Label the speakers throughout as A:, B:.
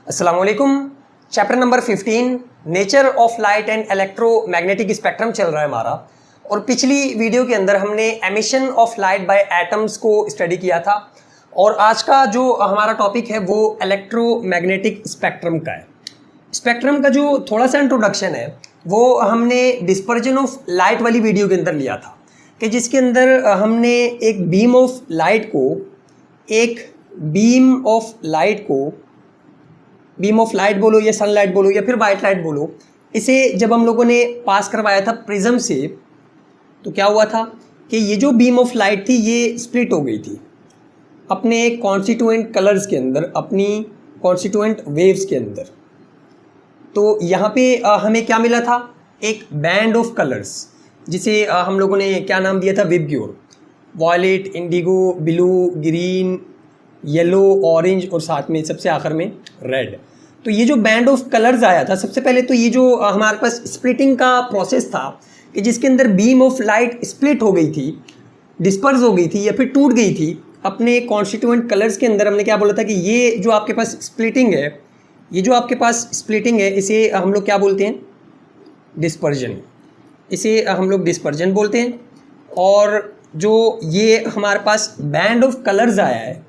A: अस्सलाम वालेकुम। Chapter number 15 nature of light and electromagnetic spectrum चल रहा है हमारा। और पिछली वीडियो के अंदर हमने emission of light by atoms को स्टडी किया था और आज का जो हमारा टॉपिक है वो इलेक्ट्रोमैग्नेटिक स्पेक्ट्रम का है। स्पेक्ट्रम का जो थोड़ा सा इंट्रोडक्शन है वो हमने डिस्पर्जन ऑफ लाइट वाली वीडियो के अंदर लिया था कि जिसके अंदर हमने एक बीम ऑफ लाइट बोलो या सनलाइट बोलो या फिर वाइट लाइट बोलो, इसे जब हम लोगों ने पास करवाया था प्रिज्म से तो क्या हुआ था कि ये जो बीम ऑफ लाइट थी ये स्प्लिट हो गई थी अपने कॉन्स्टिट्यूएंट कलर्स के अंदर, अपनी कॉन्स्टिट्यूएंट वेव्स के अंदर। तो यहाँ पे हमें क्या मिला था, एक बैंड ऑफ कलर्स जिसे हम लोगों ने क्या नाम दिया था, VIBGYOR. Violet, indigo, blue, green, yellow, orange और साथ में सबसे आखिर में रेड। तो ये जो बैंड ऑफ कलर्स आया था, सबसे पहले तो ये जो हमारे पास स्प्लिटिंग का प्रोसेस था कि जिसके अंदर बीम ऑफ लाइट स्प्लिट हो गई थी, डिस्पर्स हो गई थी या फिर टूट गई थी अपने कॉन्स्टिट्यूएंट कलर्स के अंदर। हमने क्या बोला था कि ये जो आपके पास स्प्लिटिंग है, इसे हम लोग क्या बोलते हैं, डिस्पर्जन। इसे हम लोग डिस्पर्जन बोलते हैं। और जो ये हमारे पास बैंड ऑफ कलर्स आया है,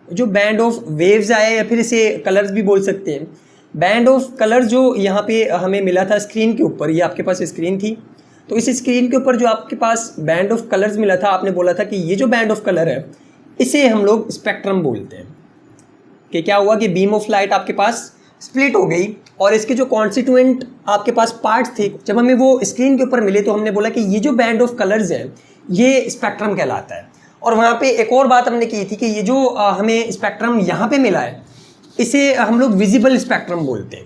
A: जो बैंड ऑफ वेव्स आया है या फिर इसे कलर्स भी बोल सकते हैं, बैंड ऑफ कलर जो यहाँ पे हमें मिला था स्क्रीन के ऊपर, ये आपके पास स्क्रीन थी, तो इस स्क्रीन के ऊपर जो आपके पास बैंड ऑफ कलर्स मिला था, आपने बोला था कि ये जो बैंड ऑफ कलर है इसे हम लोग स्पेक्ट्रम बोलते हैं। कि क्या हुआ कि बीम ऑफ लाइट आपके पास स्प्लिट हो गई और इसके जो कॉन्स्टिट्यूएंट आपके पास पार्ट्स थे, जब हमें वो स्क्रीन के ऊपर मिले तो हमने बोला कि ये जो बैंड ऑफ कलर्स है ये स्पेक्ट्रम कहलाता है। और वहाँ पे एक और बात हमने की थी कि ये जो हमें स्पेक्ट्रम यहाँ पे मिला है इसे हम लोग विजिबल स्पेक्ट्रम बोलते हैं।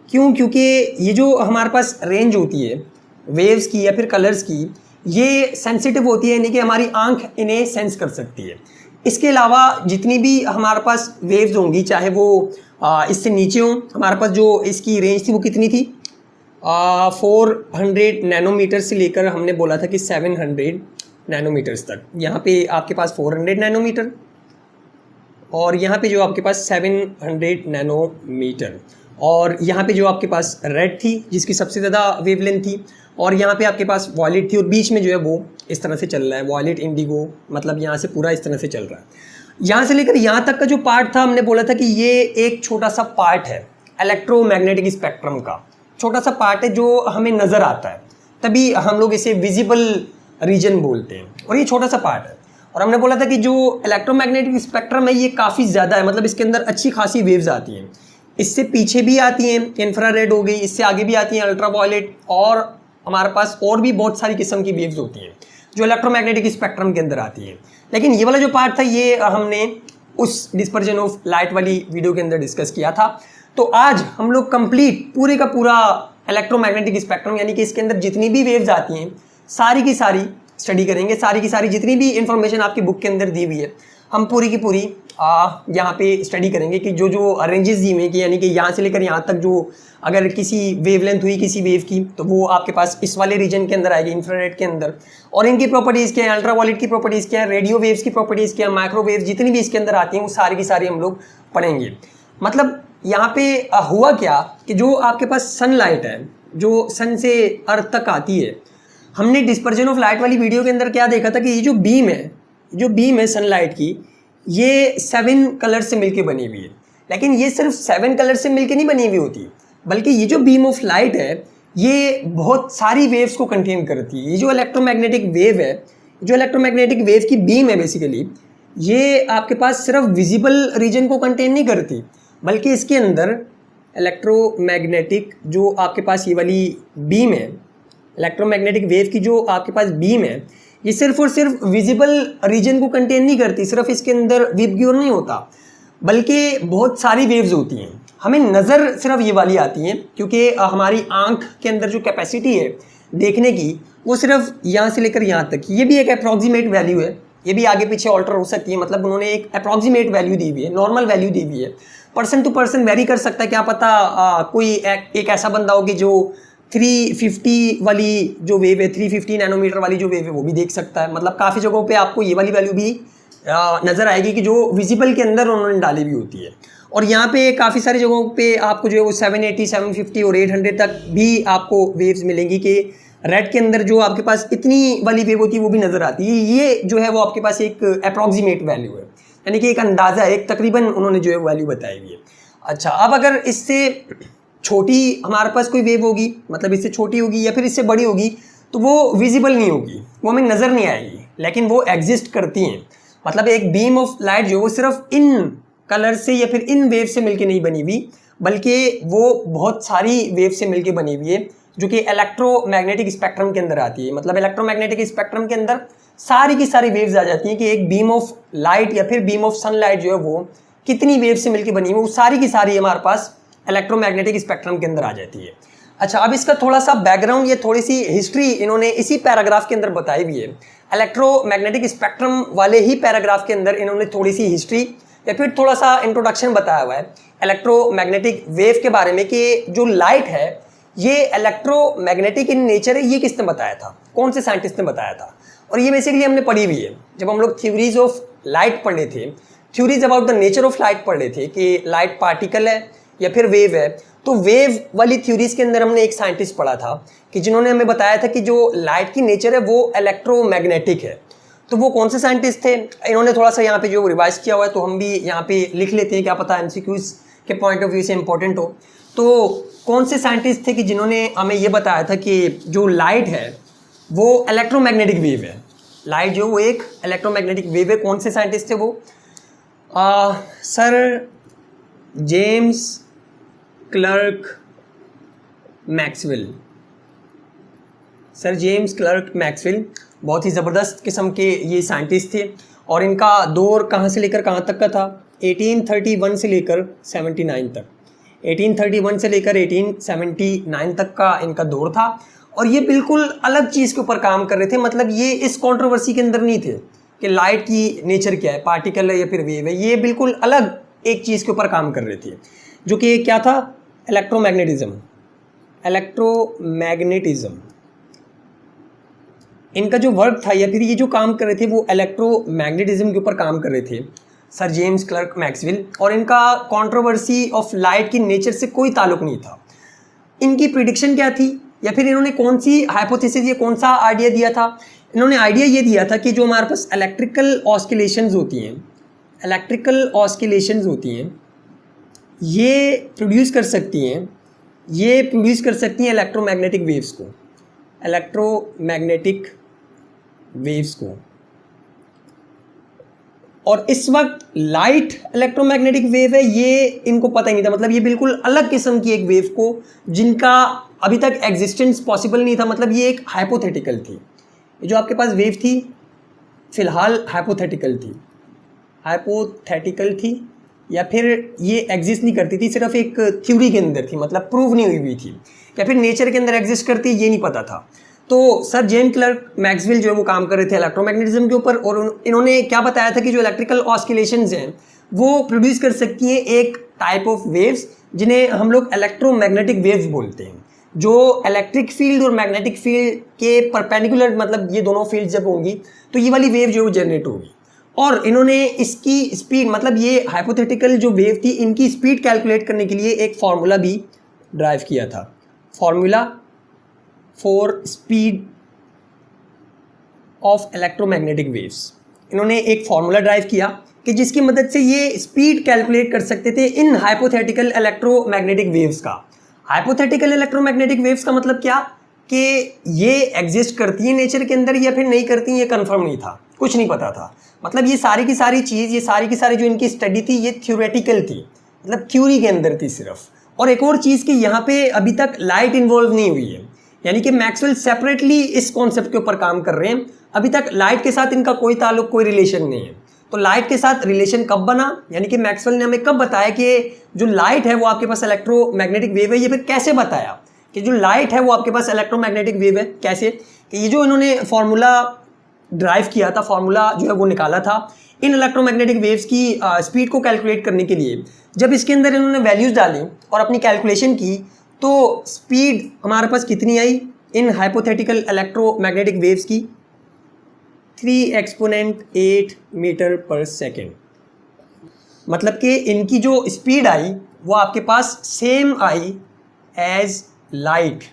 A: क्यों? क्योंकि ये जो हमारे पास रेंज होती है वेव्स की या फिर कलर्स की, ये सेंसिटिव होती है, यानी कि हमारी आंख इन्हें सेंस कर सकती है। इसके अलावा जितनी भी हमारे पास वेव्स होंगी, चाहे वो इससे नीचे हों, हमारे पास जो इसकी रेंज थी वो कितनी थी, 400 नैनोमीटर से लेकर हमने बोला था कि 700 नैनोमीटर्स तक। यहाँ पे आपके पास 400 नैनोमीटर और यहाँ पे जो आपके पास 700 नैनोमीटर, और यहाँ पे जो आपके पास रेड थी जिसकी सबसे ज़्यादा वेवलेंथ थी, और यहाँ पे आपके पास वॉयलेट थी, और बीच में जो है वो इस तरह से चल रहा है वॉयलेट इंडिगो, मतलब यहाँ से पूरा इस तरह से चल रहा है। यहाँ से लेकर यहाँ तक का जो पार्ट था, हमने बोला था कि ये एक छोटा सा पार्ट है इलेक्ट्रोमैग्नेटिक स्पेक्ट्रम का, छोटा सा पार्ट है जो हमें नज़र आता है, तभी हम लोग इसे विजिबल रीजन बोलते हैं, और ये छोटा सा पार्ट है। और हमने बोला था कि जो इलेक्ट्रोमैग्नेटिक स्पेक्ट्रम है ये काफ़ी ज़्यादा है, मतलब इसके अंदर अच्छी खासी वेव्स आती हैं। इससे पीछे भी आती हैं, इंफ्रारेड हो गई, इससे आगे भी आती हैं अल्ट्रा वायलेट, और हमारे पास और भी बहुत सारी किस्म की वेव्स होती हैं जो इलेक्ट्रोमैग्नेटिक स्पेक्ट्रम के अंदर आती हैं। लेकिन ये वाला जो पार्ट था ये हमने उस डिस्पर्जन ऑफ लाइट वाली वीडियो के अंदर डिस्कस किया था। तो आज हम लोग कंप्लीट पूरे का पूरा इलेक्ट्रोमैग्नेटिक स्पेक्ट्रम, यानी कि इसके अंदर जितनी भी वेव्स आती हैं सारी की सारी स्टडी करेंगे। सारी की सारी जितनी भी इंफॉर्मेशन आपकी बुक के अंदर दी हुई है हम पूरी की पूरी यहाँ पे स्टडी करेंगे कि जो जो रेंजेस दी हुई हैं, कि यानी कि यहाँ से लेकर यहाँ तक जो अगर किसी वेवलेंथ हुई किसी वेव की तो वो आपके पास इस वाले रीजन के अंदर आएगी, इंफ्रारेड के अंदर। और इनकी प्रॉपर्टीज़ क्या है, अल्ट्रा वायलेट की प्रॉपर्टीज़ क्या है, रेडियो वेव्स की प्रॉपर्टीज़ क्या है, माइक्रोवेव्स जितनी भी इसके अंदर आती हैं वो सारी की सारी हम लोग पढ़ेंगे। मतलब यहाँ पे हुआ क्या कि जो आपके पास सनलाइट है जो सन से अर्थ तक आती है, हमने डिस्पर्जन ऑफ लाइट वाली वीडियो के अंदर क्या देखा था कि ये जो बीम है सनलाइट की, ये 7 कलर से मिलके बनी हुई है। लेकिन ये सिर्फ 7 कलर से मिलके नहीं बनी हुई होती, बल्कि ये जो बीम ऑफ लाइट है ये बहुत सारी वेव्स को कंटेन करती है। ये जो इलेक्ट्रोमैग्नेटिक वेव की बीम है बेसिकली, ये आपके पास सिर्फ विजिबल रीजन को कंटेन नहीं करती, बल्कि इसके अंदर इलेक्ट्रोमैग्नेटिक जो आपके पास ये वाली बीम है, इलेक्ट्रोमैग्नेटिक वेव की जो आपके पास बीम है, ये सिर्फ और सिर्फ विजिबल रीजन को कंटेन नहीं करती। सिर्फ इसके अंदर विबग्योर नहीं होता, बल्कि बहुत सारी वेव्स होती हैं। हमें नज़र सिर्फ ये वाली आती हैं क्योंकि हमारी आंख के अंदर जो कैपेसिटी है देखने की वो सिर्फ यहाँ से लेकर यहाँ तक। ये भी एक अप्रॉक्सीमेट वैल्यू है, ये भी आगे पीछे ऑल्टर हो सकती है, मतलब उन्होंने एक अप्रॉक्सीमेट वैल्यू दी हुई है, नॉर्मल वैल्यू दी हुई है। पर्सन टू पर्सन वेरी कर सकता है, क्या पता कोई एक ऐसा बंदा हो कि जो 350 वाली जो वेव है, 350 नैनोमीटर वाली जो वेव है वो भी देख सकता है। मतलब काफ़ी जगहों पे आपको ये वाली वैल्यू भी नज़र आएगी कि जो विजिबल के अंदर उन्होंने डाली भी होती है। और यहाँ पे काफ़ी सारी जगहों पे आपको जो है वो 780, 750 और 800 तक भी आपको वेव्स मिलेंगी कि रेड के अंदर जो आपके पास इतनी वाली वेव होती है वो भी नज़र आती है। ये जो है वो आपके पास एक अप्रॉक्सीमेट वैल्यू है, यानी कि एक अंदाज़ा, एक तकरीबन उन्होंने जो है वैल्यू बताई हुई है। अच्छा, अब अगर इससे छोटी हमारे पास कोई वेव होगी, मतलब इससे छोटी होगी या फिर इससे बड़ी होगी, तो वो विजिबल नहीं होगी, वो हमें नज़र नहीं आएगी, लेकिन वो एग्जिस्ट करती हैं। मतलब एक बीम ऑफ लाइट जो वो सिर्फ इन कलर से या फिर इन वेव से मिलके नहीं बनी हुई, बल्कि वो बहुत सारी वेव से मिलके बनी हुई है, जो कि इलेक्ट्रोमैग्नेटिक स्पेक्ट्रम के अंदर आती है। मतलब इलेक्ट्रोमैग्नेटिक स्पेक्ट्रम के अंदर सारी की सारी वेव्स आ जाती हैं कि एक बीम ऑफ लाइट या फिर बीम ऑफ सनलाइट जो है वो कितनी वेव से मिलके बनी है, वो सारी की सारी हमारे पास इलेक्ट्रोमैग्नेटिक स्पेक्ट्रम के अंदर आ जाती है। अच्छा, अब इसका थोड़ा सा बैकग्राउंड, ये थोड़ी सी हिस्ट्री इन्होंने इसी पैराग्राफ के अंदर बताई हुई है। इलेक्ट्रोमैग्नेटिक स्पेक्ट्रम वाले ही पैराग्राफ के अंदर इन्होंने थोड़ी सी हिस्ट्री या फिर थोड़ा सा इंट्रोडक्शन बताया हुआ है इलेक्ट्रोमैग्नेटिक वेव के बारे में कि जो लाइट है ये इलेक्ट्रोमैग्नेटिक इन नेचर है। ये किसने बताया था, कौन से साइंटिस्ट ने बताया था? और ये बेसिकली हमने पढ़ी हुई है जब हम लोग थ्योरीज ऑफ लाइट पढ़ रहे थे, theories about the nature of light पढ़ रहे थे कि लाइट पार्टिकल है या फिर वेव है। तो वेव वाली थ्योरीज के अंदर हमने एक साइंटिस्ट पढ़ा था कि जिन्होंने हमें बताया था कि जो लाइट की नेचर है वो इलेक्ट्रोमैग्नेटिक है। तो वो कौन से साइंटिस्ट थे? इन्होंने थोड़ा सा यहाँ पे जो रिवाइज किया हुआ है तो हम भी यहाँ पे लिख लेते हैं, क्या पता एमसीक्यूज के पॉइंट ऑफ व्यू से इंपॉर्टेंट हो। तो कौन से साइंटिस्ट थे कि जिन्होंने हमें ये बताया था कि जो लाइट है वो इलेक्ट्रोमैग्नेटिक वेव है, लाइट जो वो एक इलेक्ट्रोमैग्नेटिक वेव है। कौन से साइंटिस्ट थे वो? Sir James clerk Maxwell. Sir James clerk Maxwell बहुत ही ज़बरदस्त किस्म के ये साइंटिस्ट थे और इनका दौर कहाँ से लेकर कहाँ तक का था? 1831 से लेकर 79 तक, 1831 से लेकर 1879 तक का इनका दौर था। और ये बिल्कुल अलग चीज़ के ऊपर काम कर रहे थे। मतलब ये इस कंट्रोवर्सी के अंदर नहीं थे कि लाइट की नेचर क्या है, पार्टिकल है या फिर वेव है। ये बिल्कुल अलग एक चीज़ के ऊपर काम कर रहे थे, जो कि क्या था? इलेक्ट्रोमैग्नेटिज्म। इलेक्ट्रोमैग्नेटिज्म इनका जो वर्क था या फिर ये जो काम कर रहे थे वो इलेक्ट्रोमैग्नेटिज्म के ऊपर काम कर रहे थे सर जेम्स क्लर्क मैक्सवेल। और इनका कंट्रोवर्सी ऑफ लाइट की नेचर से कोई ताल्लुक नहीं था। इनकी प्रिडिक्शन क्या थी या फिर इन्होंने कौन सी हाइपोथेसिस या कौन सा आइडिया दिया था? इन्होंने आइडिया ये दिया था कि जो हमारे पास इलेक्ट्रिकल ऑस्किलेशंस होती हैं, इलेक्ट्रिकल ऑस्किलेशंस होती हैं, ये प्रोड्यूस कर सकती हैं इलेक्ट्रोमैग्नेटिक वेव्स को, इलेक्ट्रोमैग्नेटिक वेव्स को। और इस वक्त लाइट इलेक्ट्रोमैग्नेटिक वेव है ये इनको पता ही नहीं था। मतलब ये बिल्कुल अलग किस्म की एक वेव को जिनका अभी तक एग्जिस्टेंस पॉसिबल नहीं था। मतलब ये एक हाइपोथेटिकल थी। ये जो आपके पास वेव थी फिलहाल हाइपोथेटिकल थी या फिर ये एग्जिस्ट नहीं करती थी, सिर्फ एक थ्योरी के अंदर थी, मतलब प्रूव नहीं हुई थी, या फिर नेचर के अंदर एग्जिस्ट करती ये नहीं पता था। तो सर जेम्स क्लर्क मैक्सवेल जो है वो काम कर रहे थे इलेक्ट्रोमैग्नेटिज्म के ऊपर और इन्होंने क्या बताया था कि जो इलेक्ट्रिकल ऑस्किलेशंस हैं वो प्रोड्यूस कर सकती हैं एक टाइप ऑफ वेव्स जिन्हें हम लोग इलेक्ट्रोमैग्नेटिक वेव्स बोलते हैं, जो इलेक्ट्रिक फील्ड और मैग्नेटिक फील्ड के परपेंडिकुलर, मतलब ये दोनों फील्ड जब होंगी तो ये वाली वेव जो है वो जनरेट होगी। और इन्होंने इसकी स्पीड, मतलब ये हाइपोथेटिकल जो वेव थी इनकी स्पीड कैलकुलेट करने के लिए एक फार्मूला भी ड्राइव किया था, formula for speed of electromagnetic waves. इन्होंने एक फार्मूला ड्राइव किया कि जिसकी मदद से ये स्पीड कैलकुलेट कर सकते थे इन हाइपोथेटिकल इलेक्ट्रोमैग्नेटिक वेव्स का। हाइपोथेटिकल इलेक्ट्रोमैग्नेटिक वेव्स का मतलब क्या कि ये एग्जिस्ट करती है नेचर के अंदर या फिर नहीं करती, ये कंफर्म नहीं था, कुछ नहीं पता था। मतलब ये सारी की सारी चीज़, ये सारी की सारी जो इनकी स्टडी थी ये थ्योरेटिकल थी, मतलब थ्योरी के अंदर थी सिर्फ। और एक और चीज़ कि यहाँ पे अभी तक लाइट इन्वॉल्व नहीं हुई है, यानी कि मैक्सवेल सेपरेटली इस कॉन्सेप्ट के ऊपर काम कर रहे हैं। अभी तक लाइट के साथ इनका कोई ताल्लुक, कोई रिलेशन नहीं है। तो लाइट के साथ रिलेशन कब बना, यानी कि मैक्सवेल ने हमें कब बताया कि जो लाइट है वो आपके पास इलेक्ट्रोमैग्नेटिक वेव है, ये फिर कैसे बताया कि जो लाइट है वो आपके पास इलेक्ट्रोमैग्नेटिक वेव है? कैसे कि ये जो इन्होंने फार्मूला ड्राइव किया था, फार्मूला जो है वो निकाला था इन इलेक्ट्रोमैग्नेटिक वेव्स की स्पीड को कैलकुलेट करने के लिए। जब इसके अंदर इन्होंने वैल्यूज़ डाली और अपनी कैलकुलेशन की तो स्पीड हमारे पास कितनी आई इन हाइपोथेटिकल इलेक्ट्रोमैग्नेटिक वेव्स की? 3 एक्सपोनेंट 8 मीटर पर सेकेंड। मतलब कि इनकी जो स्पीड आई वो आपके पास सेम आई एज लाइट।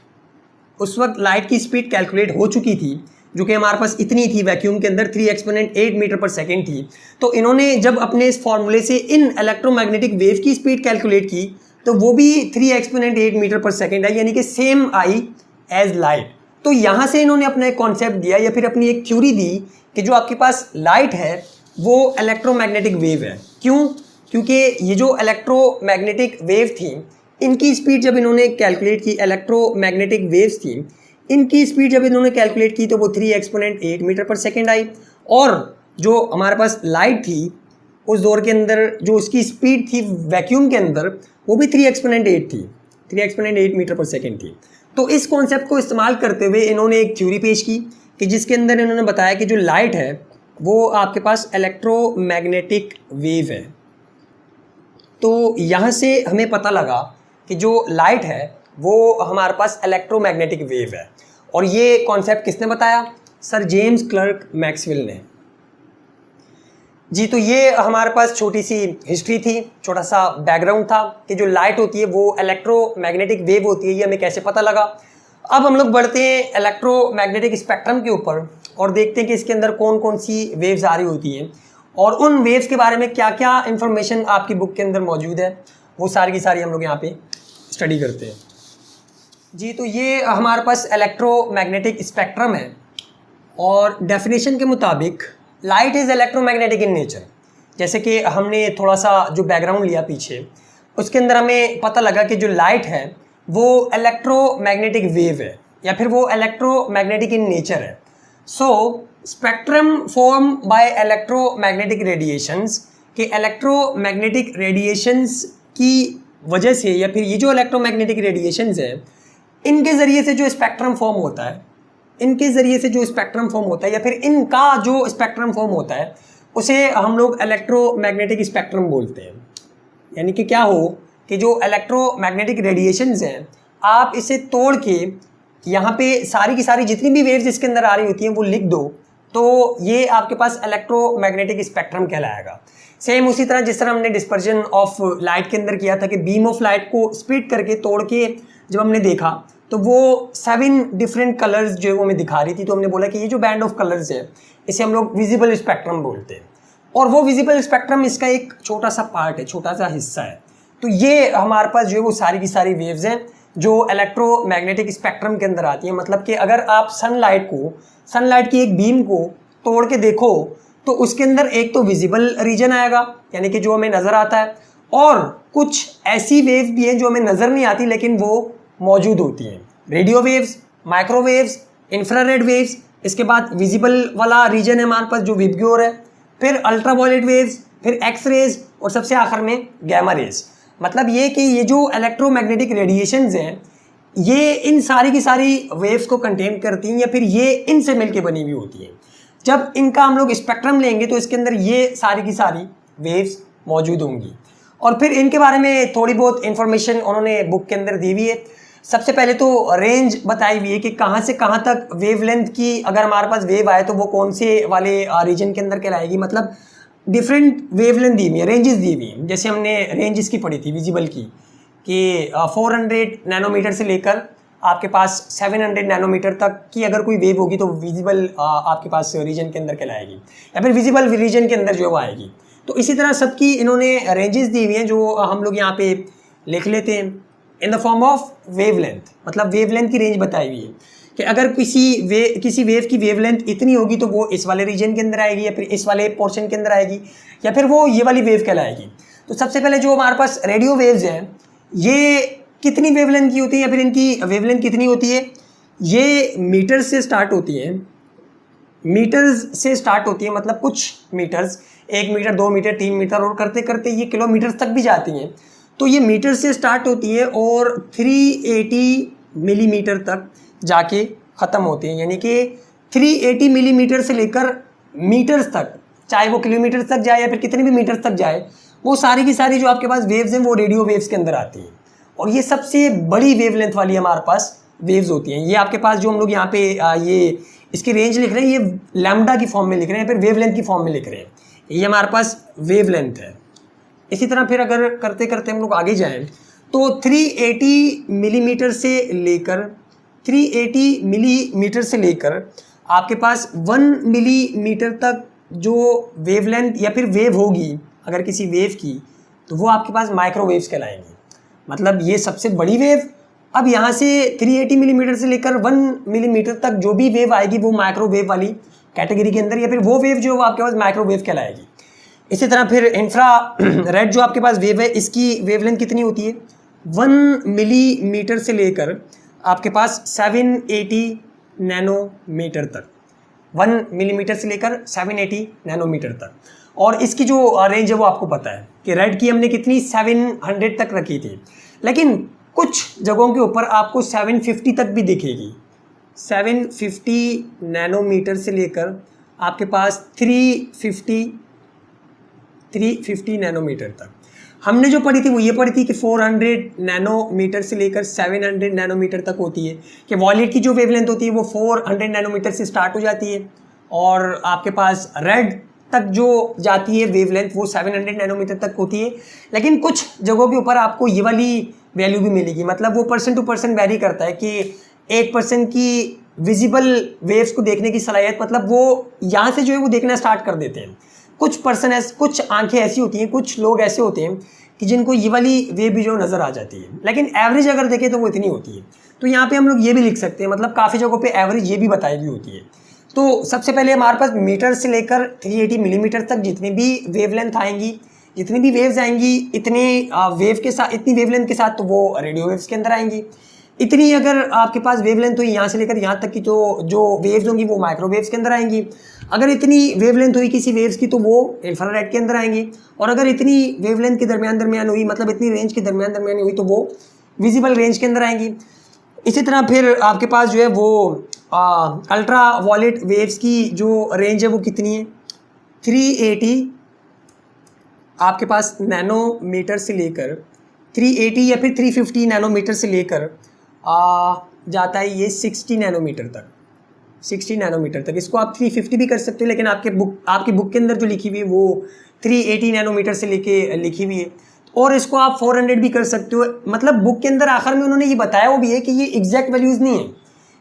A: उस वक्त लाइट की स्पीड कैलकुलेट हो चुकी थी जो कि हमारे पास इतनी थी वैक्यूम के अंदर, 3 एक्सपोनेंट 8 मीटर पर सेकेंड थी। तो इन्होंने जब अपने इस फॉर्मूले से इन इलेक्ट्रोमैग्नेटिक वेव की स्पीड कैलकुलेट की तो वो भी 3 एक्सपोनेंट 8 मीटर पर सेकेंड आई, यानी कि सेम आई एज लाइट। तो यहाँ से इन्होंने अपना एक कॉन्सेप्ट दिया या फिर अपनी एक थ्योरी दी कि जो आपके पास लाइट है वो इलेक्ट्रोमैग्नेटिक वेव है। क्यों? क्योंकि ये जो इलेक्ट्रोमैग्नेटिक वेव थी इनकी स्पीड जब इन्होंने कैलकुलेट की, इलेक्ट्रोमैग्नेटिक वेव्स थी इनकी स्पीड जब इन्होंने कैलकुलेट की तो वो 3 एक्सपोनेंट 8 मीटर पर सेकेंड आई। और जो हमारे पास लाइट थी उस दौर के अंदर जो उसकी स्पीड थी वैक्यूम के अंदर वो भी 3 एक्सपोनेंट 8 थी, 3 एक्सपोनेंट 8 मीटर पर सेकेंड थी। तो इस कॉन्सेप्ट को इस्तेमाल करते हुए इन्होंने एक थ्योरी पेश की कि जिसके अंदर इन्होंने बताया कि जो लाइट है वो आपके पास इलेक्ट्रोमैग्नेटिक वेव है। तो यहाँ से हमें पता लगा कि जो लाइट है वो हमारे पास इलेक्ट्रोमैग्नेटिक वेव है। और ये कॉन्सेप्ट किसने बताया? सर जेम्स क्लर्क मैक्सवेल ने। जी, तो ये हमारे पास छोटी सी हिस्ट्री थी, छोटा सा बैकग्राउंड था कि जो लाइट होती है वो इलेक्ट्रोमैग्नेटिक वेव होती है, ये हमें कैसे पता लगा। अब हम लोग बढ़ते हैं इलेक्ट्रोमैग्नेटिक स्पेक्ट्रम के ऊपर और देखते हैं कि इसके अंदर कौन कौन सी वेव्स आ रही होती हैं और उन वेव्स के बारे में क्या क्या इंफॉर्मेशन आपकी बुक के अंदर मौजूद है, वो सारी की सारी हम लोग यहाँ पे स्टडी करते हैं। जी, तो ये हमारे पास इलेक्ट्रोमैग्नेटिक स्पेक्ट्रम है और डेफिनेशन के मुताबिक light is electromagnetic in nature. जैसे कि हमने थोड़ा सा जो बैकग्राउंड लिया पीछे उसके अंदर हमें पता लगा कि जो लाइट है वो इलेक्ट्रोमैग्नेटिक वेव है या फिर वो इलेक्ट्रोमैग्नेटिक इन नेचर है। So spectrum form by electromagnetic radiations के इलेक्ट्रोमैग्नेटिक रेडिएशंस की वजह से या फिर ये जो इलेक्ट्रोमैग्नेटिक रेडिएशंस है इनके ज़रिए से जो स्पेक्ट्रम फॉर्म होता है, इनके ज़रिए से जो स्पेक्ट्रम फॉर्म होता है या फिर इनका जो स्पेक्ट्रम फॉर्म होता है उसे हम लोग इलेक्ट्रोमैग्नेटिक स्पेक्ट्रम बोलते हैं। यानी कि क्या हो कि जो इलेक्ट्रोमैग्नेटिक रेडिएशंस हैं आप इसे तोड़ के यहाँ पे सारी की सारी जितनी भी वेव्स इसके अंदर आ रही होती हैं वो लिख दो तो ये आपके पास इलेक्ट्रोमैग्नेटिक स्पेक्ट्रम कहलाएगा। सेम उसी तरह जिस तरह हमने डिस्पर्जन ऑफ लाइट के अंदर किया था कि बीम ऑफ लाइट को स्प्लिट करके तोड़ के जब हमने देखा तो वो 7 डिफरेंट कलर्स जो है वो हमें दिखा रही थी। तो हमने बोला कि ये जो बैंड ऑफ कलर्स है इसे हम लोग विजिबल स्पेक्ट्रम बोलते हैं और वो विजिबल स्पेक्ट्रम इसका एक छोटा सा पार्ट है, छोटा सा हिस्सा है। तो ये हमारे पास जो है वो सारी की सारी वेव्स हैं जो इलेक्ट्रोमैग्नेटिक स्पेक्ट्रम के अंदर आती हैं। मतलब कि अगर आप सनलाइट की एक बीम को तोड़ के देखो तो उसके अंदर एक तो विजिबल रीजन आएगा यानी कि जो हमें नज़र आता है और कुछ ऐसी वेव्स भी हैं जो हमें नज़र नहीं आती लेकिन वो मौजूद होती हैं। Radio waves, microwaves, infrared waves, इसके बाद विजिबल वाला रीजन है हमारे पास जो विबग्योर है, फिर अल्ट्रावायलेट वेव्स, फिर एक्स रेज और सबसे आखिर में गैमा रेज। मतलब ये कि ये जो इलेक्ट्रोमैग्नेटिक रेडिएशंस हैं ये इन सारी की सारी वेव्स को कंटेन करती हैं या फिर ये इनसे मिलके बनी हुई होती हैं। जब इनका हम लोग स्पेक्ट्रम लेंगे तो इसके अंदर ये सारी की सारी वेव्स मौजूद होंगी और फिर इनके बारे में थोड़ी बहुत इंफॉर्मेशन उन्होंने बुक के अंदर दी हुई है। सबसे पहले तो रेंज बताई हुई है कि कहाँ से कहाँ तक वेवलेंथ की अगर हमारे पास वेव आए तो वो कौन से वाले रीजन के अंदर कहलाएगी। मतलब डिफरेंट वेवलेंथ दी हुई है, रेंजेस दी हुई हैं। जैसे हमने रेंजेस की पढ़ी थी विजिबल की कि 400 नैनोमीटर से लेकर आपके पास 700 नैनोमीटर तक की अगर कोई वेव होगी तो विजिबल आपके पास रीजन के अंदर कहलाएगी या फिर विजिबल रीजन के अंदर जो है वो आएगी। तो इसी तरह सबकी इन्होंने रेंजेस दी हुई हैं जो हम लोग यहाँ पे लिख लेते हैं in the form of wavelength. मतलब वेवलेंथ की रेंज बताई हुई है कि अगर किसी वेव की वेवलेंथ इतनी होगी तो वो इस वाले रीजन के अंदर आएगी या फिर इस वाले पोर्शन के अंदर आएगी या फिर वो ये वाली वेव कहलाएगी। तो सबसे पहले जो हमारे पास रेडियो वेव्स हैं ये कितनी वेवलेंथ की होती है या फिर इनकी वेवलेंथ कितनी होती है? ये मीटर्स से स्टार्ट होती है, मतलब कुछ मीटर्स, 1 मीटर, 2 मीटर, 3 मीटर और करते करते ये किलोमीटर्स तक भी जाती हैं। तो ये मीटर से स्टार्ट होती है और 380 मिलीमीटर तक जाके ख़त्म होती हैं। यानी कि 380 मिलीमीटर से लेकर मीटर्स तक, चाहे वो किलोमीटर्स तक जाए या फिर कितने भी मीटर्स तक जाए, वो सारी की सारी जो आपके पास वेव्स हैं वो रेडियो वेव्स के अंदर आती हैं और ये सबसे बड़ी वेवलेंथ वाली हमारे पास वेव्स होती हैं। ये आपके पास जो हम लोग यहाँ पे ये इसकी रेंज लिख रहे हैं, ये लैम्डा की फॉर्म में लिख रहे हैं, फिर वेवलेंथ की फॉर्म में लिख रहे हैं, ये हमारे पास वेवलेंथ है। इसी तरह फिर अगर करते करते हम लोग आगे जाएं तो 380 मिलीमीटर से लेकर 380 मिलीमीटर से लेकर आपके पास 1 मिलीमीटर तक जो वेवलेंथ या फिर वेव होगी अगर किसी वेव की, तो वो आपके पास माइक्रोवेव्स कहलाएंगी। मतलब ये सबसे बड़ी वेव, अब यहाँ से 380 मिलीमीटर से लेकर 1 मिलीमीटर तक जो भी वेव आएगी वो माइक्रोवेव वाली कैटेगरी के अंदर, या फिर वो वेव जो है वो आपके पास माइक्रोवेव कहलाएगी। इसी तरह फिर इंफ्रा रेड जो आपके पास वेव है, इसकी वेवलेंथ कितनी होती है, 1 मिलीमीटर से लेकर आपके पास 780 नैनोमीटर तक, 1 मिलीमीटर से लेकर 780 नैनोमीटर तक। और इसकी जो रेंज है वो आपको पता है कि रेड की हमने कितनी 700 तक रखी थी, लेकिन कुछ जगहों के ऊपर आपको 750 तक भी दिखेगी। 750 नैनोमीटर से लेकर आपके पास 350 नैनोमीटर तक। हमने जो पढ़ी थी वो ये पढ़ी थी कि 400 नैनोमीटर से लेकर 700 नैनोमीटर तक होती है, कि वॉयलेट की जो वेवलेंथ होती है वो 400 नैनोमीटर से स्टार्ट हो जाती है, और आपके पास रेड तक जो जाती है वेवलेंथ वो 700 नैनोमीटर तक होती है। लेकिन कुछ जगहों के ऊपर आपको ये वाली वैल्यू भी मिलेगी, मतलब वो पर्सन टू पर्सन वैरी करता है कि एक पर्सन की विजिबल वेव्स को देखने की सलाहियत, मतलब वो यहाँ से जो है वो देखना स्टार्ट कर देते हैं। कुछ पर्सन कुछ आंखें ऐसी होती हैं, कुछ लोग ऐसे होते हैं कि जिनको ये वाली वेव भी जो नज़र आ जाती है, लेकिन एवरेज अगर देखें तो वो इतनी होती है। तो यहाँ पे हम लोग ये भी लिख सकते हैं, मतलब काफ़ी जगहों पे एवरेज ये भी बताई गई होती है। तो सबसे पहले हमारे पास मीटर से लेकर 380 मिलीमीटर तक जितनी भी वेवलेंथ आएंगी, जितनी भी वेव्स आएंगी, इतने वेव के साथ, इतनी वेवलेंथ के साथ तो वो रेडियो वेव्स के अंदर आएंगी। इतनी अगर आपके पास वेवलेंथ हुई यहाँ से लेकर यहाँ तक की, तो जो वेव्स होंगी वो माइक्रोवेव्स के अंदर आएंगी। अगर इतनी वेवलेंथ हुई किसी वेव्स की तो वो इंफ्रारेड के अंदर आएंगी, और अगर इतनी वेवलेंथ के दरमियान हुई, मतलब इतनी रेंज के दरमियान हुई, तो वो विजिबल रेंज के अंदर आएंगी। इसी तरह फिर आपके पास जो है वो अल्ट्रा वॉयलेट वेव्स की जो रेंज है वो कितनी है, 380 आपके पास नैनोमीटर से लेकर 380 या फिर 350 नैनोमीटर से लेकर जाता है ये 60 नैनोमीटर तक, 60 नैनोमीटर तक। इसको आप 350 भी कर सकते हो, लेकिन आपकी बुक के अंदर जो लिखी हुई है वो 380 नैनोमीटर से लेके लिखी हुई है। और इसको आप 400 भी कर सकते हो। मतलब बुक के अंदर आखिर में उन्होंने ये बताया वो भी है कि ये एग्जैक्ट वैल्यूज़ नहीं है,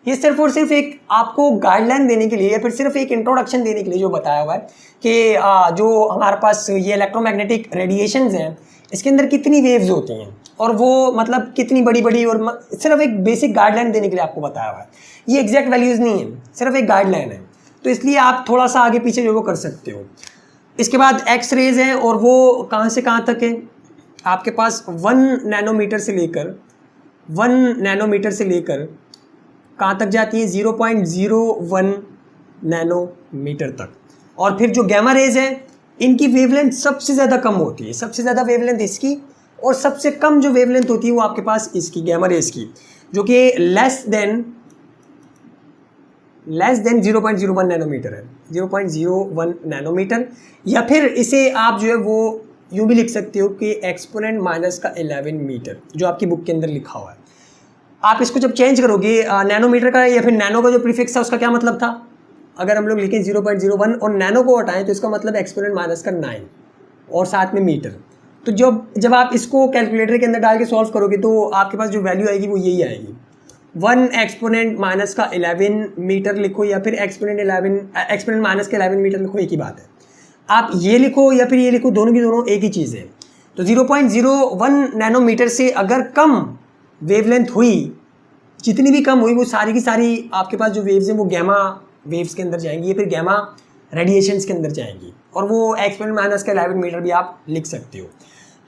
A: ये सिर्फ और सिर्फ एक आपको गाइडलाइन देने के लिए या फिर सिर्फ एक इंट्रोडक्शन देने के लिए जो बताया हुआ है कि जो हमारे पास ये इलेक्ट्रोमैग्नेटिक रेडिएशंस हैं इसके अंदर कितनी वेव्स होती हैं और वो मतलब कितनी बड़ी बड़ी, और सिर्फ एक बेसिक गाइडलाइन देने के लिए आपको बताया हुआ है। ये एग्जैक्ट वैल्यूज़ नहीं है, सिर्फ एक गाइडलाइन है। तो इसलिए आप थोड़ा सा आगे पीछे जो वो कर सकते हो। इसके बाद एक्स रेज है, और वो कहाँ से कहाँ तक है, आपके पास 1 नैनोमीटर से लेकर कहाँ तक जाती है, 0.01 नैनोमीटर तक। और फिर जो गैमा रेज है इनकी वेवलेंथ सबसे ज़्यादा कम होती है, सबसे ज़्यादा वेवलेंथ इसकी, और सबसे कम जो वेवलेंथ होती है वो आपके पास इसकी गैमा रेज की, जो कि लेस देन 0.01 नैनोमीटर है, 0.01 नैनोमीटर। या फिर इसे आप जो है वो यूँ भी लिख सकते हो कि एक्सपोनेंट माइनस का 11 मीटर, जो आपकी बुक के अंदर लिखा हुआ है। आप इसको जब चेंज करोगे नैनोमीटर का या फिर नैनो का जो प्रीफिक्स था उसका क्या मतलब था, अगर हम लोग लिखें 0.01 और नैनो को हटाएं तो इसका मतलब एक्सपोनेंट माइनस का 9 और साथ में मीटर। तो जब आप इसको कैलकुलेटर के अंदर डाल के सॉल्व करोगे तो आपके पास जो वैल्यू आएगी वो यही आएगी, 1 एक्सपोनेंट माइनस का 11 मीटर लिखो या फिर एक्सपोनेंट माइनस का 11 मीटर लिखो, एक ही बात है। आप ये लिखो या फिर ये लिखो, दोनों की दोनों एक ही चीज़ है। तो 0.01 नैनोमीटर से अगर कम वेवलेंथ हुई, जितनी भी कम हुई, वो सारी की सारी आपके पास जो वेव्स हैं वो गैमा वेव्स के अंदर जाएंगी या फिर गैमा रेडिएशंस के अंदर जाएंगी, और वो एक्सपोनेंट माइनस का 11 मीटर भी आप लिख सकते हो।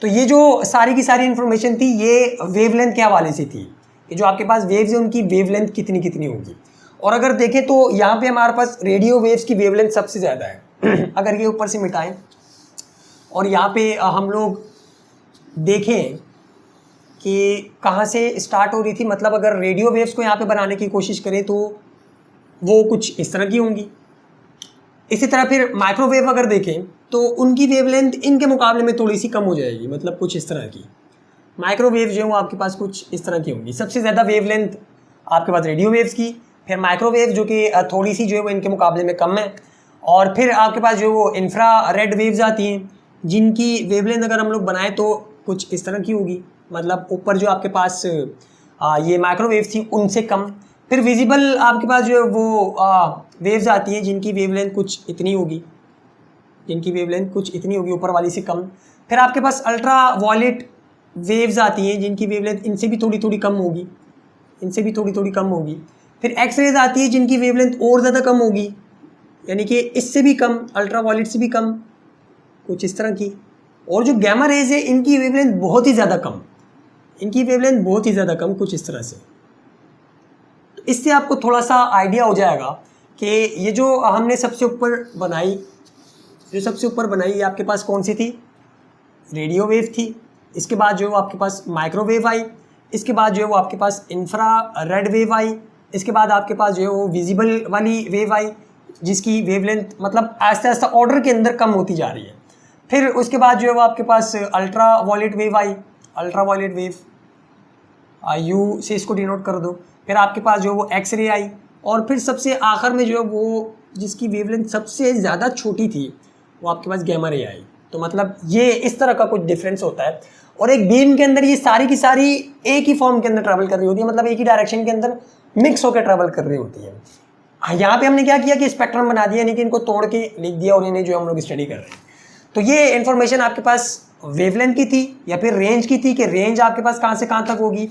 A: तो ये जो सारी की सारी इन्फॉर्मेशन थी ये वेवलेंथ के हवाले से थी कि जो आपके पास वेव्स हैं उनकी वेवलेंथ कितनी कितनी होगी। और अगर देखें तो यहाँ पे हमारे पास रेडियो वेव्स की वेवलेंथ सबसे ज़्यादा है। अगर ये ऊपर से मिटाएं और यहाँ पे हम लोग देखें कि कहाँ से स्टार्ट हो रही थी, मतलब अगर रेडियो वेव्स को यहाँ पे बनाने की कोशिश करें तो वो कुछ इस तरह की होंगी। इसी तरह फिर माइक्रोवेव अगर देखें तो उनकी वेवलेंथ इनके मुकाबले में थोड़ी सी कम हो जाएगी, मतलब कुछ इस तरह की। माइक्रोवेव जो है वो आपके पास कुछ इस तरह की होंगी। सबसे ज़्यादा वेवलेंथ आपके पास रेडियो वेव्स की, फिर माइक्रोवेव जो कि थोड़ी सी जो है वो इनके मुकाबले में कम है, और फिर आपके पास जो वो इंफ्रा रेड वेव्स आती हैं जिनकी वेवलेंथ अगर हम लोग बनाएं तो कुछ इस तरह की होगी, मतलब ऊपर जो आपके पास ये माइक्रोवेव थी उनसे कम। फिर विजिबल आपके पास जो है वो वेव्स आती हैं जिनकी वेवलेंथ कुछ इतनी होगी, जिनकी वेवलेंथ कुछ इतनी होगी ऊपर वाली से कम। फिर आपके पास अल्ट्रा वायलेट वेव्स आती हैं जिनकी वेवलेंथ इनसे भी थोड़ी थोड़ी कम होगी, इनसे भी थोड़ी थोड़ी कम होगी। फिर एक्स रेज आती है जिनकी वेवलेंथ और ज़्यादा कम होगी, यानी कि इससे भी कम, अल्ट्रा वायलेट से भी कम, कुछ इस तरह की। और जो गैमा रेज है इनकी वेवलेंथ बहुत ही ज़्यादा कम, इनकी वेवलेंथ बहुत ही ज़्यादा कम, कुछ इस तरह से। तो इससे आपको थोड़ा सा आइडिया हो जाएगा कि ये जो हमने सबसे ऊपर बनाई, जो सबसे ऊपर बनाई ये आपके पास कौन सी थी, रेडियो वेव थी। इसके बाद जो है वो आपके पास माइक्रोवेव आई, इसके बाद जो है वो आपके पास इंफ्रा रेड वेव आई, इसके बाद आपके पास जो है वो विजिबल वाली वेव आई जिसकी वेवलेंथ मतलब आहिस्ता आहिस्ता ऑर्डर के अंदर कम होती जा रही है। फिर उसके बाद जो है वो आपके पास अल्ट्रा वायलेट वेव आई, अल्ट्रा वायलेट वेव यू से इसको डिनोट कर दो। फिर आपके पास जो है वो एक्स रे आई, और फिर सबसे आखिर में जो है वो जिसकी वेवलेंथ सबसे ज़्यादा छोटी थी वो आपके पास गैमा रे आई। तो मतलब ये इस तरह का कुछ डिफरेंस होता है, और एक बीम के अंदर ये सारी की सारी एक ही फॉर्म के अंदर ट्रैवल कर रही होती है, मतलब एक ही डायरेक्शन के अंदर मिक्स होकर ट्रैवल कर रही होती है। यहाँ पे हमने क्या किया कि स्पेक्ट्रम बना दिया, यानी कि इनको तोड़ के लिख दिया, और इन्हें जो हम लोग स्टडी कर रहे हैं। तो ये इन्फॉर्मेशन आपके पास वेवलेंथ की थी या फिर रेंज की थी, कि रेंज आपके पास कहाँ से कहाँ तक होगी।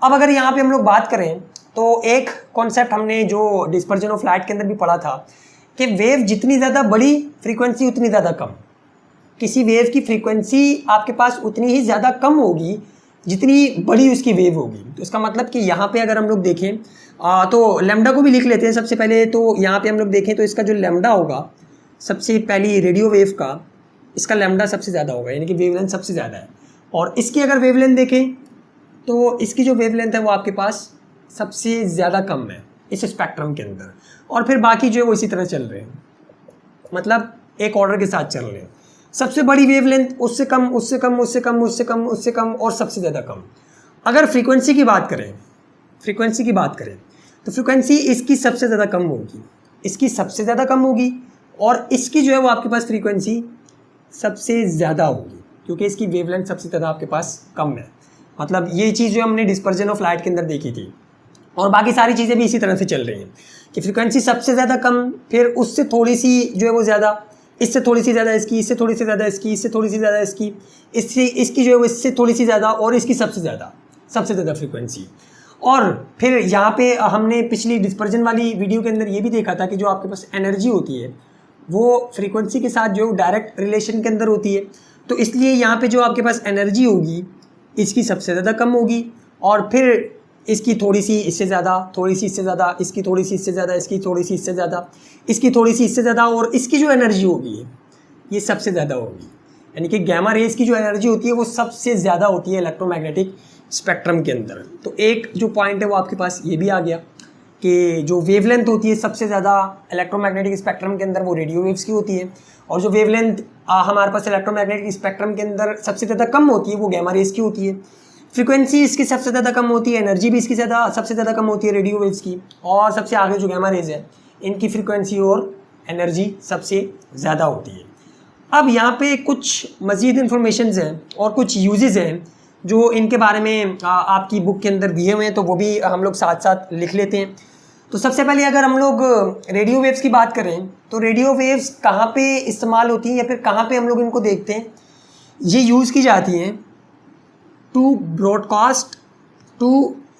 A: अब अगर यहाँ पे हम लोग बात करें तो एक कॉन्सेप्ट हमने जो डिस्पर्जन ऑफ लाइट के अंदर भी पढ़ा था कि वेव जितनी ज़्यादा बड़ी फ्रीक्वेंसी उतनी ज़्यादा कम, किसी वेव की फ्रीक्वेंसी आपके पास उतनी ही ज़्यादा कम होगी जितनी बड़ी उसकी वेव होगी। तो इसका मतलब कि यहाँ पे अगर हम लोग देखें तो लैम्डा को भी लिख लेते हैं सबसे पहले। तो यहाँ पे हम लोग देखें तो इसका जो लैम्डा होगा सबसे पहली रेडियो वेव का, इसका लैम्डा सबसे ज़्यादा होगा, यानी कि वेवलेंथ सबसे ज़्यादा है। और इसकी अगर वेवलेंथ देखें तो इसकी जो वेवलेंथ है वो आपके पास सबसे ज़्यादा कम है इस स्पेक्ट्रम के अंदर, और फिर बाकी जो है वो इसी तरह चल रहे हैं, मतलब एक ऑर्डर के साथ चल रहे हैं। सबसे बड़ी वेवलेंथ, उससे कम, उससे कम, उससे कम, उससे कम, उससे कम, और सबसे ज़्यादा कम। अगर फ्रीक्वेंसी की बात करें, फ्रीक्वेंसी की बात करें तो फ्रीक्वेंसी इसकी सबसे ज़्यादा कम होगी, इसकी सबसे ज़्यादा कम होगी, और इसकी जो है वो आपके पास फ्रीक्वेंसी सबसे ज़्यादा होगी, क्योंकि इसकी वेवलेंथ सबसे ज़्यादा आपके पास कम है। मतलब ये चीज़ जो हमने डिस्पर्जन ऑफ लाइट के अंदर देखी थी, और बाकी सारी चीज़ें भी इसी तरह से चल रही हैं कि फ्रीक्वेंसी सबसे ज़्यादा कम, फिर उससे थोड़ी सी जो है वो ज़्यादा, इससे थोड़ी सी ज़्यादा इसकी, इससे थोड़ी सी ज़्यादा इसकी, इससे थोड़ी सी ज़्यादा इसकी, इसकी जो है वो इससे थोड़ी सी ज़्यादा, और इसकी सबसे ज़्यादा फ्रीक्वेंसी। और फिर यहाँ पे हमने पिछली डिस्पर्जन वाली वीडियो के अंदर ये भी देखा था कि जो आपके पास एनर्जी होती है वो फ्रीक्वेंसी के साथ जो डायरेक्ट रिलेशन के अंदर होती है। तो इसलिए यहाँ पे जो आपके पास एनर्जी होगी इसकी सबसे ज़्यादा कम होगी, और फिर इसकी थोड़ी सी इससे ज़्यादा, थोड़ी सी इससे ज़्यादा, इसकी थोड़ी सी इससे ज़्यादा, इसकी थोड़ी सी इससे ज़्यादा, इसकी थोड़ी सी इससे ज़्यादा, और इसकी जो एनर्जी होगी ये सबसे ज़्यादा होगी। यानी कि गैमा रेज की जो एनर्जी होती है वो सबसे ज़्यादा होती है इलेक्ट्रोमैग्नेटिक स्पेक्ट्रम के अंदर। तो एक जो पॉइंट है वो आपके पास ये भी आ गया कि जो वेवलेंथ होती है सबसे ज़्यादा इलेक्ट्रोमैग्नेटिक स्पेक्ट्रम के अंदर वो रेडियो वेव्स की होती है, और जो वेवलेंथ हमारे पास इलेक्ट्रोमैग्नेटिक स्पेक्ट्रम के अंदर सबसे ज़्यादा कम होती है वो गैमा रेज की होती है। फ्रीक्वेंसी इसकी सबसे ज़्यादा कम होती है, एनर्जी भी इसकी सबसे ज़्यादा कम होती है रेडियो वेव्स की, और सबसे आगे जो गैमा रेज है इनकी फ्रीक्वेंसी और एनर्जी सबसे ज़्यादा होती है। अब यहाँ पे कुछ मज़ीद इन्फॉर्मेशंस हैं और कुछ यूजेस हैं जो इनके बारे में आपकी बुक के अंदर दिए हुए हैं, तो वो भी हम लोग साथ साथ लिख लेते हैं। तो सबसे पहले अगर हम लोग रेडियो वेव्स की बात करें तो रेडियो वेव्स कहाँ पे इस्तेमाल होती हैं या फिर कहाँ पे हम लोग इनको देखते हैं, ये यूज़ की जाती हैं टू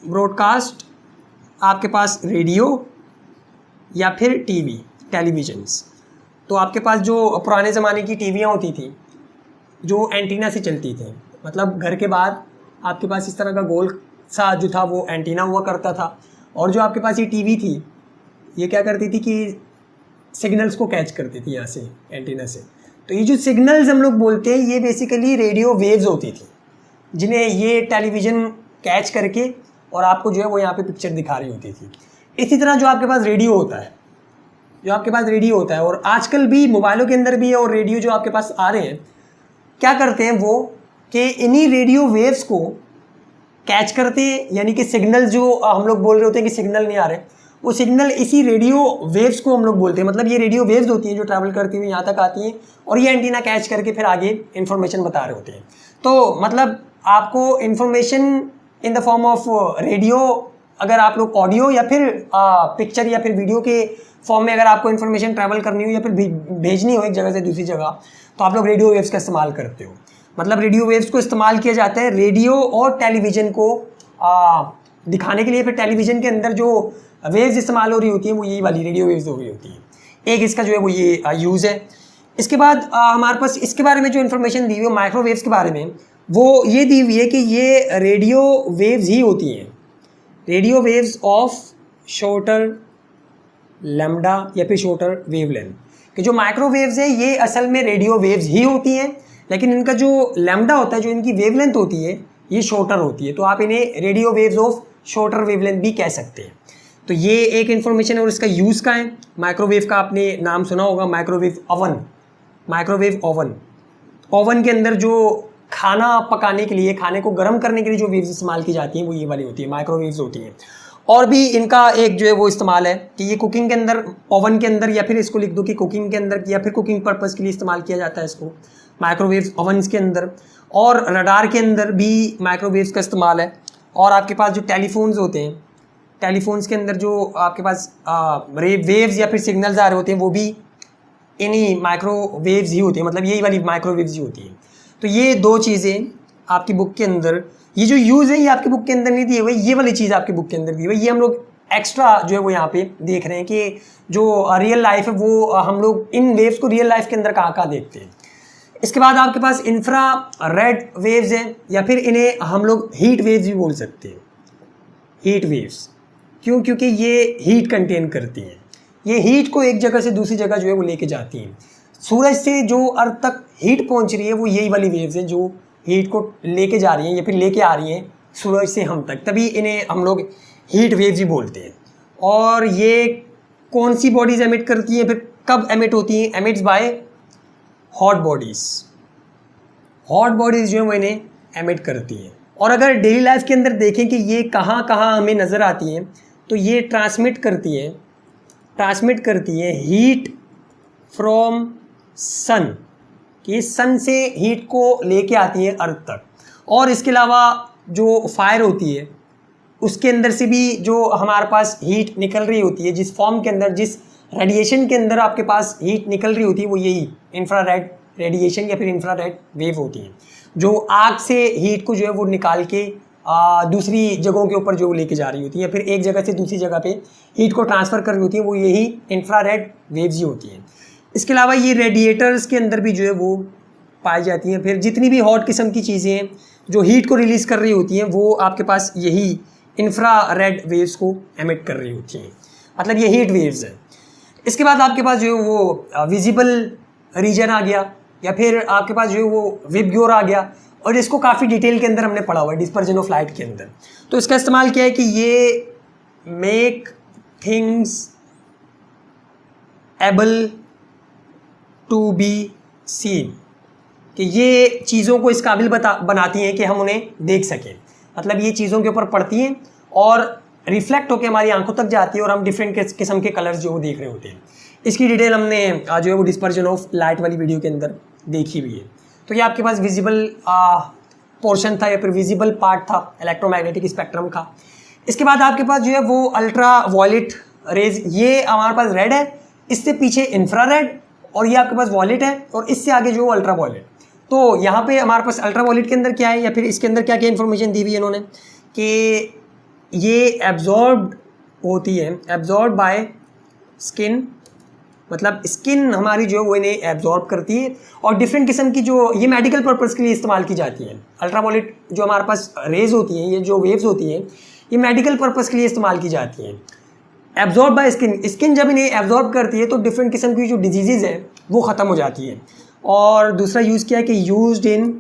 A: ब्रॉडकास्ट आपके पास रेडियो या फिर टीवी, टेलीविजन्स। तो आपके पास जो पुराने ज़माने की टीवियाँ होती थी जो एंटीना से चलती थी, मतलब घर के बाहर आपके पास इस तरह का गोल सा जो था वो एंटीना हुआ करता था, और जो आपके पास ये टीवी थी ये क्या करती थी कि सिग्नल्स को कैच करती थी यहाँ से एंटीना से। तो ये जो सिग्नल्स हम लोग बोलते हैं ये बेसिकली रेडियो वेव्स होती थी जिन्हें ये टेलीविज़न कैच करके और आपको जो है वो यहाँ पे पिक्चर दिखा रही होती थी। इसी तरह जो आपके पास रेडियो होता है, और आजकल भी मोबाइलों के अंदर भी है, और रेडियो जो आपके पास आ रहे हैं क्या करते हैं वो कि इन्हीं रेडियो वेव्स को कैच करते हैं, यानी कि सिग्नल जो हम लोग बोल रहे होते हैं कि सिग्नल नहीं आ रहे, वो सिग्नल इसी रेडियो वेव्स को हम लोग बोलते हैं। मतलब ये रेडियो वेव्स होती हैं जो ट्रैवल करती हुई यहाँ तक आती हैं और ये एंटीना कैच करके फिर आगे इन्फॉर्मेशन बता रहे होते हैं। तो मतलब आपको information in the form of radio, अगर आप लोग ऑडियो या फिर पिक्चर या फिर वीडियो के फॉर्म में अगर आपको इन्फॉर्मेशन ट्रैवल करनी हो या फिर भेजनी हो एक जगह से दूसरी जगह, तो आप लोग रेडियो वेव्स का इस्तेमाल करते हो। मतलब रेडियो वेव्स को इस्तेमाल किया जाता है रेडियो और टेलीविज़न को दिखाने के लिए। फिर टेलीविज़न के अंदर जो वेव्स इस्तेमाल हो रही होती हैं वो यही वाली रेडियो वेव्स हो रही होती हैं। एक इसका जो है वो ये यूज़ है। इसके बाद हमारे पास इसके बारे में जो इन्फॉर्मेशन दी हुई है माइक्रोवेव्स के बारे में, वो ये दी हुई है कि ये रेडियो वेव्स ही होती हैं, radio waves of shorter lambda या फिर शॉर्टर वेवलेंथ। कि जो माइक्रोवेव्स है ये असल में रेडियो वेव्स ही होती हैं, लेकिन इनका जो लैम्डा होता है, जो इनकी वेवलेंथ होती है, ये शॉर्टर होती है। तो आप इन्हें radio waves of shorter wavelength भी कह सकते हैं। तो ये एक इन्फॉर्मेशन है। और इसका यूज़ का है माइक्रोवेव का, आपने नाम सुना होगा microwave oven. Microwave oven, oven के अंदर जो खाना पकाने के लिए, खाने को गर्म करने के लिए जो वेव्स इस्तेमाल की जाती हैं वो ये वाली होती है, माइक्रोवेव्स होती हैं। और भी इनका एक जो है वो इस्तेमाल है कि ये कुकिंग के अंदर, ओवन के अंदर, या फिर इसको लिख दो कि कुकिंग के अंदर या फिर कुकिंग पर्पज़ के लिए इस्तेमाल किया जाता है इसको, माइक्रोवेव ओवन्स के अंदर। और रडार के अंदर भी माइक्रोवेव्स का इस्तेमाल है। और आपके पास जो टेलीफोन्स होते हैं, टेलीफोन्स के अंदर जो आपके पास वेव्स या फिर सिग्नल्स आ रहे होते हैं वो भी इन्हीं माइक्रोवेव्स ही होती है। मतलब यही वाली माइक्रोवेव्स ही होती हैं। तो ये दो चीज़ें आपकी बुक के अंदर, ये जो यूज़ है ये आपकी बुक के अंदर नहीं दिए हुए, ये वाली चीज़ आपकी बुक के अंदर दी हुई है। ये हम लोग एक्स्ट्रा जो है वो यहाँ पे देख रहे हैं कि जो रियल लाइफ है वो हम लोग इन वेव्स को रियल लाइफ के अंदर कहाँ कहाँ देखते हैं। इसके बाद आपके पास इंफ्रा रेड वेव्स हैं, या फिर इन्हें हम लोग हीट वेव्स भी बोल सकते हैं। हीट वेव्स क्यों? क्योंकि ये हीट कंटेन करती हैं। ये हीट को एक जगह से दूसरी जगह जो है वो लेके जाती हैं। सूरज से जो अर्थ तक हीट पहुंच रही है वो यही वाली वेव्स हैं जो हीट को लेके जा रही हैं या फिर लेके आ रही हैं सूरज से हम तक, तभी इन्हें हम लोग हीट वेव्स भी बोलते हैं। और ये कौन सी बॉडीज एमिट करती हैं, फिर कब एमिट होती हैं? Emits by hot bodies. Hot bodies जो है वो इन्हें एमिट करती हैं। और अगर डेली लाइफ के अंदर देखें कि ये कहाँ कहाँ हमें नज़र आती हैं, तो ये ट्रांसमिट करती हैं हीट फ्रॉम सन, कि सन से हीट को लेके आती है अर्थ तक। और इसके अलावा जो फायर होती है उसके अंदर से भी जो हमारे पास हीट निकल रही होती है, जिस फॉर्म के अंदर, जिस रेडिएशन के अंदर आपके पास हीट निकल रही होती है वो यही इंफ्रारेड रेडिएशन या फिर इंफ्रारेड वेव होती है, जो आग से हीट को जो है वो निकाल के दूसरी जगहों के ऊपर जो लेके जा रही होती है, या फिर एक जगह से दूसरी जगह पे हीट को ट्रांसफ़र कर रही होती है, वो यही इंफ्रारेड वेव्स ही होती हैं। इसके अलावा ये रेडिएटर्स के अंदर भी जो है वो पाई जाती हैं। फिर जितनी भी हॉट किस्म की चीज़ें हैं जो हीट को रिलीज़ कर रही होती हैं वो आपके पास यही इंफ्रारेड वेव्स को एमिट कर रही होती हैं। मतलब ये हीट वेव्स हैं। इसके बाद आपके पास जो है वो विजिबल रीजन आ गया, या फिर आपके पास जो है वो विबग्योर आ गया, और इसको काफ़ी डिटेल के अंदर हमने पढ़ा हुआ है डिस्पर्जन ऑफ लाइट के अंदर। तो इसका इस्तेमाल किया है कि ये make things able to be seen, कि ये चीज़ों को इस काबिल बनाती हैं कि हम उन्हें देख सकें। मतलब ये चीज़ों के ऊपर पड़ती हैं और रिफ्लेक्ट होकर हमारी आंखों तक जाती है और हम डिफरेंट किस्म के कलर्स जो वो देख रहे होते हैं। इसकी डिटेल हमने जो है वो डिस्पर्जन ऑफ लाइट वाली वीडियो के अंदर देखी हुई है। तो ये आपके पास विजिबल पोर्शन था या फिर विजिबल पार्ट था इलेक्ट्रोमैग्नेटिक स्पेक्ट्रम का। इसके बाद आपके पास जो है वो अल्ट्रा वॉयलेट रेज, ये हमारे पास रेड है, इससे पीछे इंफ्रारेड, और ये आपके पास वॉयलेट है, और इससे आगे जो अल्ट्रा वॉयलेट। तो यहाँ पे हमारे पास अल्ट्रा वॉयलेट के अंदर क्या है, या फिर इसके अंदर क्या क्या इन्फॉर्मेशन दी हुई है इन्होंने, कि ये एब्जॉर्ब्ड होती है, एब्जॉर्ब बाय स्किन, मतलब स्किन हमारी जो है वो इन्हें एब्जॉर्ब करती है। और डिफरेंट किस्म की जो ये मेडिकल पर्पज़ के लिए इस्तेमाल की जाती हैं। अल्ट्रावॉयलेट जो हमारे पास रेज होती हैं, ये जो वेव्स होती हैं, ये मेडिकल पर्पज़ के लिए इस्तेमाल की जाती हैं। एब्जॉर्ब बाय स्किन, स्किन जब इन्हें एब्जॉर्ब करती है तो डिफरेंट किस्म की जो डिजीज़ है वो ख़त्म हो जाती है। और दूसरा यूज़ किया है कि used in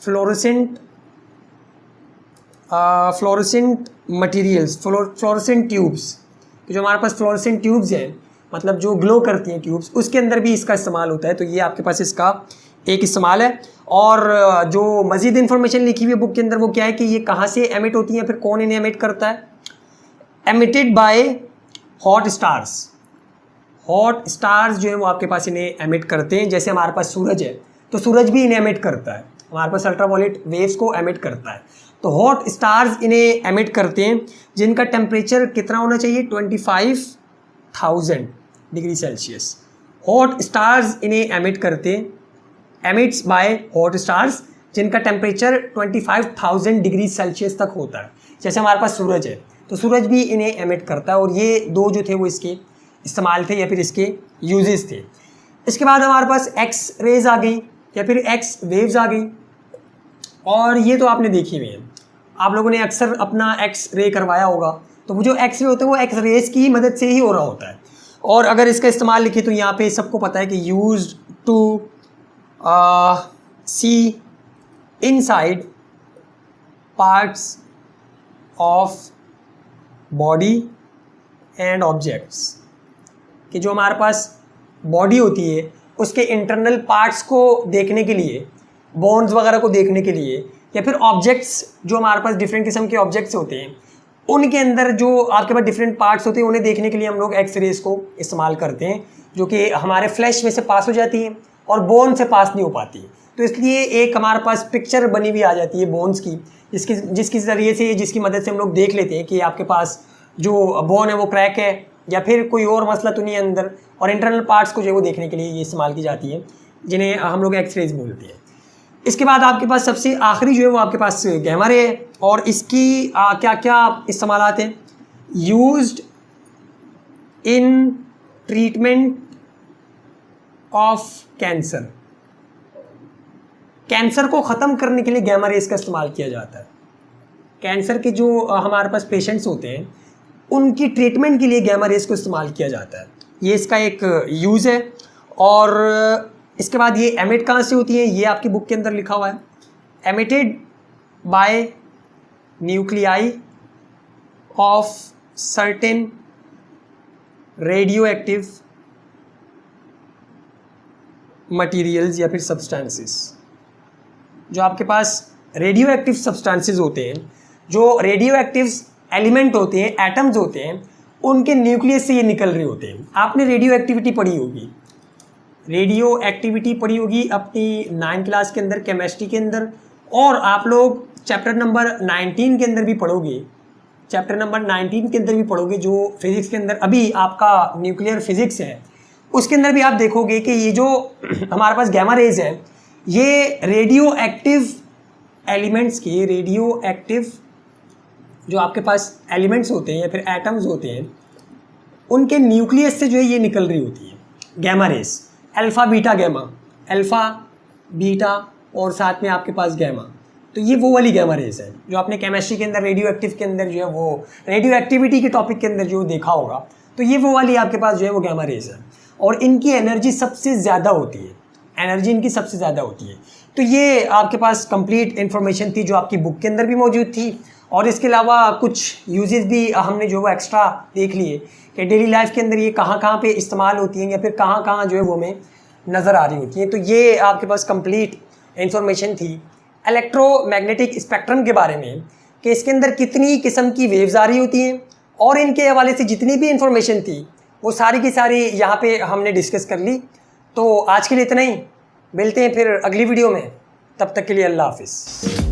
A: fluorescent materials, fluorescent tubes, जो हमारे पास फ्लोरोसेंट ट्यूब्स हैं, मतलब जो ग्लो करती हैं ट्यूब्स, उसके अंदर भी इसका इस्तेमाल होता है। तो ये आपके पास इसका एक इस्तेमाल है। और जो मज़ीद इन्फॉर्मेशन लिखी हुई है बुक के अंदर वो क्या है कि ये कहाँ से एमिट होती हैं, फिर कौन इन्हें एमिट करता है। एमिटेड बाय हॉट स्टार्स जो है वो आपके पास इन्हें एमिट करते हैं। जैसे हमारे पास सूरज है तो सूरज भी इन्हें एमिट करता है, हमारे पास अल्ट्रावायलेट वेव्स को एमिट करता है। तो हॉट स्टार्स इन्हें एमिट करते हैं जिनका टेम्परेचर कितना होना चाहिए, 25,000 डिग्री सेल्सियस। हॉट स्टार्स इन्हें एमिट करते हैं, एमिट्स बाय हॉट स्टार्स जिनका टेम्परेचर 25,000 डिग्री सेल्सियस तक होता है। जैसे हमारे पास सूरज है तो सूरज भी इन्हें एमिट करता है। और ये दो जो थे वो इसके इस्तेमाल थे या फिर इसके यूजेस थे। इसके बाद हमारे पास एक्स रेज आ गई या फिर एक्स वेव्स आ गई, और ये तो आपने देखी हुई है, आप लोगों ने अक्सर अपना एक्स रे करवाया होगा। तो वो जो एक्स रे होते हैं वो एक्स रेज की मदद से ही हो रहा होता है। और अगर इसका इस्तेमाल लिखे तो यहाँ पे सबको पता है कि used to see inside parts of body and objects, कि जो हमारे पास बॉडी होती है उसके इंटरनल पार्ट्स को देखने के लिए, बोन्स वगैरह को देखने के लिए, या फिर ऑब्जेक्ट्स जो हमारे पास डिफरेंट किस्म के ऑब्जेक्ट्स होते हैं उनके अंदर जो आपके पास डिफरेंट पार्ट्स होते हैं उन्हें देखने के लिए हम लोग एक्स रेज को इस्तेमाल करते हैं, जो कि हमारे फ्लैश में से पास हो जाती हैं और बोन से पास नहीं हो पाती। तो इसलिए एक हमारे पास पिक्चर बनी हुई आ जाती है बोन्स की, जिसकी ज़रिए से, जिसकी मदद से हम लोग देख लेते हैं कि आपके पास जो बोन है वो क्रैक है या फिर कोई और मसला तो नहीं है अंदर। और इंटरनल पार्ट्स को जो है वो देखने के लिए ये इस्तेमाल की जाती है, जिन्हें हम लोग एक्स रेज बोलते हैं। इसके बाद आपके पास सबसे आखिरी जो है वो आपके पास गैमा रे है, और इसकी क्या क्या इस्तेमालात हैं। Used in treatment of cancer, cancer को ख़त्म करने के लिए गैमा रेज का इस्तेमाल किया जाता है। कैंसर के जो हमारे पास पेशेंट्स होते हैं उनकी ट्रीटमेंट के लिए गैमा रेज को इस्तेमाल किया जाता है, ये इसका एक यूज़ है। और इसके बाद ये एमिट कहाँ से होती है, ये आपकी बुक के अंदर लिखा हुआ है, emitted by nuclei of certain radio active materials या फिर सब्सटेंसेस। जो आपके पास रेडियो एक्टिव सब्सटेंसेस होते हैं, जो रेडियो एक्टिव एलिमेंट होते हैं, एटम्स होते हैं, उनके न्यूक्लियस से ये निकल रहे होते हैं। आपने रेडियो एक्टिविटी पढ़ी होगी, रेडियो एक्टिविटी पढ़ी होगी अपनी 9th क्लास के अंदर केमिस्ट्री के अंदर, और आप लोग चैप्टर नंबर 19 के अंदर भी पढ़ोगे, चैप्टर नंबर 19 के अंदर भी पढ़ोगे जो फिज़िक्स के अंदर अभी आपका न्यूक्लियर फिज़िक्स है, उसके अंदर भी आप देखोगे कि ये जो हमारे पास गैमा रेज है ये रेडियो एक्टिव एलिमेंट्स के, रेडियो एक्टिव जो आपके पास एलिमेंट्स होते हैं या फिर एटम्स होते हैं उनके न्यूक्लियस से जो है ये निकल रही होती है gamma rays. Alpha beta gamma, alpha beta और साथ में आपके पास गैमा, तो ये वो वाली गैमा रेज है जो आपने केमिस्ट्री के अंदर रेडियो एक्टिव के अंदर जो है वो रेडियो एक्टिविटी के टॉपिक के अंदर जो देखा होगा। तो ये वो वाली आपके पास जो है वो गैमा रेज है, और इनकी एनर्जी सबसे ज़्यादा होती है, एनर्जी इनकी सबसे ज़्यादा होती है। तो ये आपके पास कंप्लीट इन्फॉर्मेशन थी जो आपकी बुक के अंदर भी मौजूद थी, और इसके अलावा कुछ यूजेस भी हमने जो वो एक्स्ट्रा देख लिए कि डेली लाइफ के अंदर ये कहाँ कहाँ पे इस्तेमाल होती हैं या फिर कहाँ कहाँ जो है वो हमें नज़र आ रही होती हैं। तो ये आपके पास कंप्लीट इन्फॉर्मेशन थी इलेक्ट्रोमैग्नेटिक स्पेक्ट्रम के बारे में, कि इसके अंदर कितनी किस्म की वेव्स आ रही होती हैं, और इनके हवाले से जितनी भी इन्फॉर्मेशन थी वो सारी की सारी यहाँ पे हमने डिस्कस कर ली। तो आज के लिए इतना ही, मिलते हैं फिर अगली वीडियो में, तब तक के लिए अल्लाह हाफिज़।